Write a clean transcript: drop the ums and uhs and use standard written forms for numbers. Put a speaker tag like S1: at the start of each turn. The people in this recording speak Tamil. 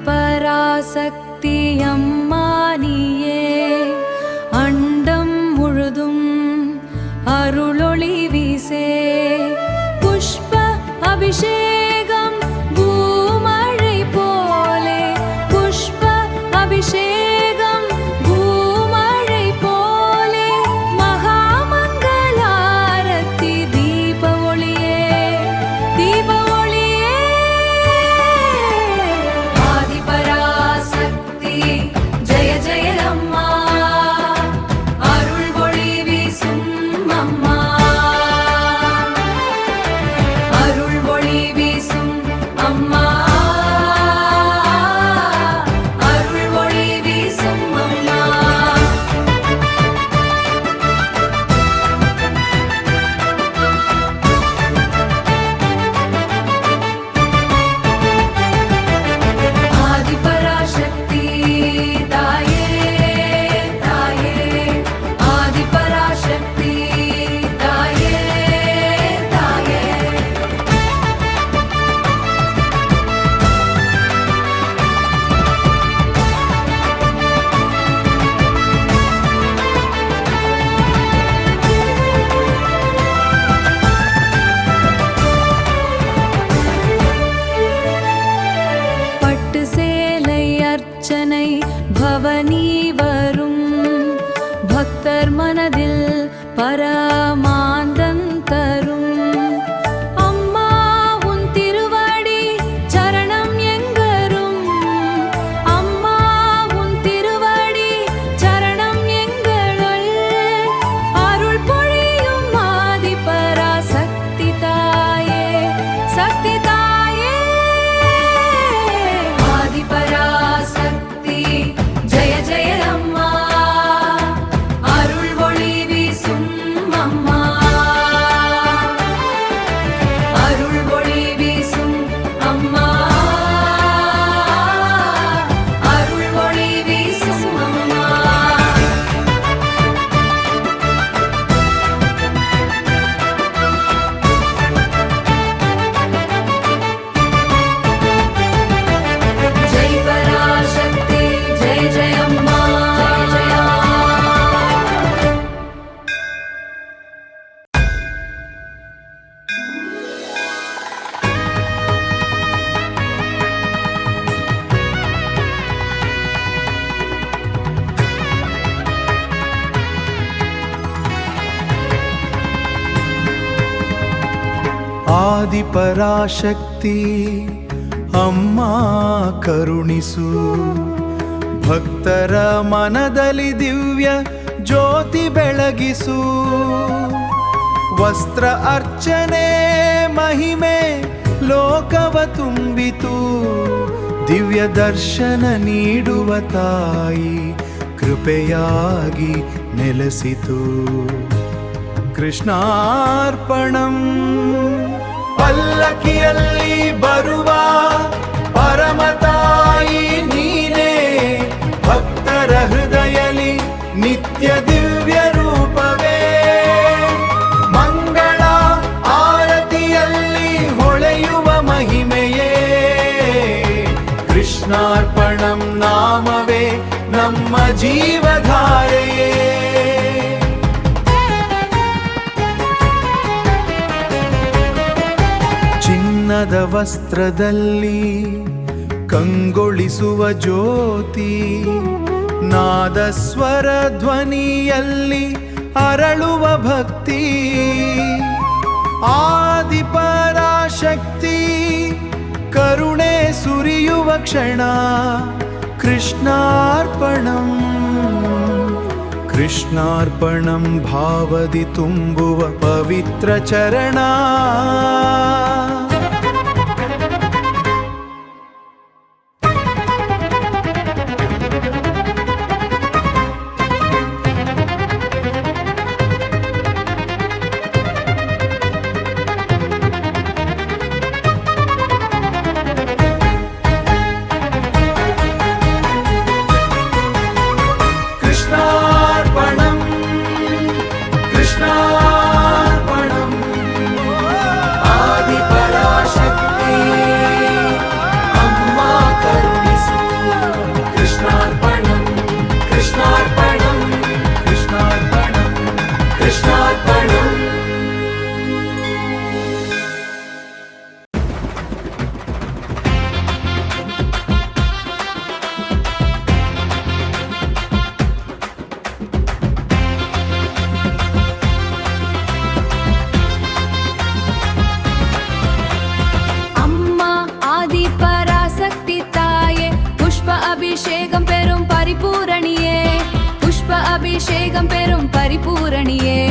S1: பராசக்தி அம்மா நீயே, அண்டம் முழுதும் அருளொளி வீசே. புஷ்ப அபிஷேகம் பூமழை போலே, புஷ்ப அபிஷேகம் பூமழை போலே, மகாமங்களாரத்தி தீப ஒளியே, தீப ஒளியே. ஆதிபராசக்தி ஜெய ஜெய அம்மா, அருள் ஒளி வீசும் அம்மா, அருள் ஒளி வீசும் அம்மா, அருள் ஒளி வீசும் அம்மா. ஆதிபராசக்தி தாயே தாயே, ஆதிபராசக்தி தாயே தாயே. பட்டு சேலை அர்ச்சனை பவனி வரும், பக்தர் மனதில் பரமானந்தம் தரும். அம்மா உன் திருவடி சரணம் எங்கரும், அம்மா உன் திருவடி சரணம் எங்களுள். அருள் பொழியும் ஆதிபராசக்தி தாயே, சக்தி தாயே. ஆதிபராசக்தி ஜெய ஜெய அம்மா, அருள் ஒளி வீசும் அம்மா, அருள் ஒளி வீசும் அம்மா, அருள் ஒளி வீசும் அம்மா. ஜெய் பராசக்தி ஜெய ஜெய அம்மா, ஜெய ஜெய அம்மா.
S2: ಆದಿಪರಾಶಕ್ತಿ ಅಮ್ಮ ಕರುಣಿಸು, ಭಕ್ತರ ಮನದಲ್ಲಿ ದಿವ್ಯ ಜ್ಯೋತಿ ಬೆಳಗಿಸು. ವಸ್ತ್ರ ಅರ್ಚನೆ ಮಹಿಮೆ ಲೋಕವ ತುಂಬಿತು, ದಿವ್ಯ ದರ್ಶನ ನೀಡುವ ತಾಯಿ ಕೃಪೆಯಾಗಿ ನೆಲೆಸಿತು. ಕೃಷ್ಣಾರ್ಪಣಂ. ಪಲ್ಲಕ್ಕಿಯಲ್ಲಿ ಬರುವ ಪರಮತಾಯಿ ನೀನೇ, ಭಕ್ತರ ಹೃದಯಲಿ ನಿತ್ಯ ದಿವ್ಯ ರೂಪವೇ. ಮಂಗಳ ಆರತಿಯಲ್ಲಿ ಹೊಳೆಯುವ ಮಹಿಮೆಯೇ, ಕೃಷ್ಣಾರ್ಪಣಂ ನಾಮವೇ ನಮ್ಮ ಜೀವಧಾರೆಯೇ. ಚಿನ್ನದ ವಸ್ತ್ರದಲ್ಲಿ ಕಂಗೊಳಿಸುವ ಜ್ಯೋತಿ, ನಾದಸ್ವರ ಧ್ವನಿಯಲ್ಲಿ ಅರಳುವ ಭಕ್ತಿ. ಆದಿಪರಾಶಕ್ತಿ ಕರುಣೆ ಸುರಿಯುವ ಕ್ಷಣ, ಕೃಷ್ಣಾರ್ಪಣಂ. ಕೃಷ್ಣಾರ್ಪಣಂ ಭಾವದಿ ತುಂಬುವ ಪವಿತ್ರ ಚರಣ.
S1: அபிஷேகம் பெறும் பரிபூரணியே